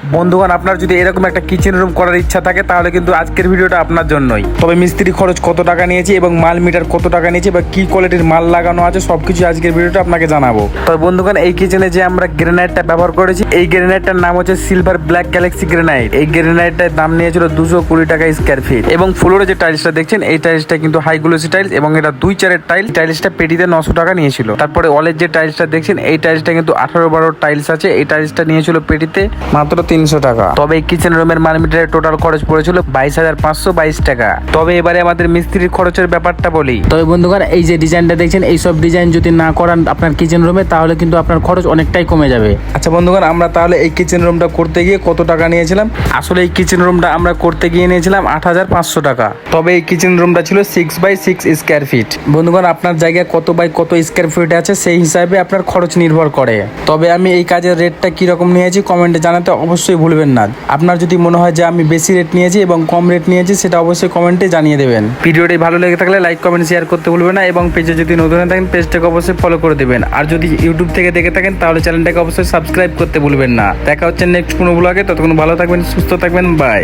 বন্ধুগণ, আপনার যদি এরকম একটা কিচেন রুম করার ইচ্ছা থাকে তাহলে কিন্তু আজকের ভিডিওটা আপনার জন্যই। তবে মিস্ত্রি খরচ কত টাকা নিয়েছি এবং মাল মিটার কত টাকা নিয়েছি বা কি কোয়ালিটির মাল লাগানো আছে সবকিছু আজকের ভিডিওটা আপনাকে জানাবো। তবে বন্ধুগণ, এই কিচেনে যে আমরা গ্রেনাইটটা ব্যবহার করেছি, এই গ্রেনাইটটার নাম হচ্ছে সিলভার ব্ল্যাক গ্যালাক্সি গ্রেনাইট। এই গ্রেনাইটটার দাম নিয়েছিল 220 টাকা স্কয়ার ফিট। এবং ফ্লোরে যে টাইলসটা দেখছেন, এই টাইলসটা কিন্তু হাই গ্লোসি টাইলস এবং এটা 2-4 টাইলস। টাইলসটা পেটিতে 900 টাকা নিয়েছিল। তারপরে ওয়ালের যে টাইলসটা দেখছেন, এই টাইলসটা কিন্তু 18-12 টাইলস আছে। এই টাইলসটা নিয়েছিল পেটিতে মাত্র 300 টাকা। তবে এই কিচেন রুমের মাল মিটারের টোটাল খরচ পড়েছিল 22,522 টাকা। তবে এবারে আমাদের মিস্ত্রির খরচের ব্যাপারটা বলি। তবে বন্ধুগণ, এই যে ডিজাইনটা দেখছেন, এই সব ডিজাইন যদি না করান আপনার কিচেন রুমে তাহলে কিন্তু আপনার খরচ অনেকটাই কমে যাবে। আচ্ছা বন্ধুগণ, আমরা তাহলে এই কিচেন রুমটা করতে গিয়ে কত টাকা নিয়েছিলাম? আসলে এই কিচেন রুমটা আমরা করতে গিয়ে নিয়েছিলাম 8,500 টাকা। তবে এই কিচেন রুমটা ছিল 6x6 স্কয়ার ফিট। বন্ধুগণ, আপনার জায়গায় কত বাই কত স্কয়ার ফিট আছে সেই হিসাবে আপনার খরচ নির্ভর করে। তবে আমি এই কাজের রেটটা কিরকম নিয়েছি কমেন্টে জানাতে অবশ্যই ভুলবেন না। আপনার যদি মনে হয় যে আমি বেশি রেট নিয়েছি এবং কম রেট নিয়েছি, সেটা অবশ্যই কমেন্টে জানিয়ে দেবেন। ভিডিওটি ভালো লেগে থাকলে লাইক কমেন্ট শেয়ার করতে ভুলবেন না এবং পেজে যদি নতুন হয়ে থাকেন পেজটাকে অবশ্যই ফলো করে দেবেন। আর যদি ইউটিউব থেকে দেখে থাকেন তাহলে চ্যানেলটাকে অবশ্যই সাবস্ক্রাইব করতে ভুলবেন না। দেখা হচ্ছে নেক্সট কোনো ব্লগে। ততক্ষণ ভালো থাকবেন, সুস্থ থাকবেন, বাই।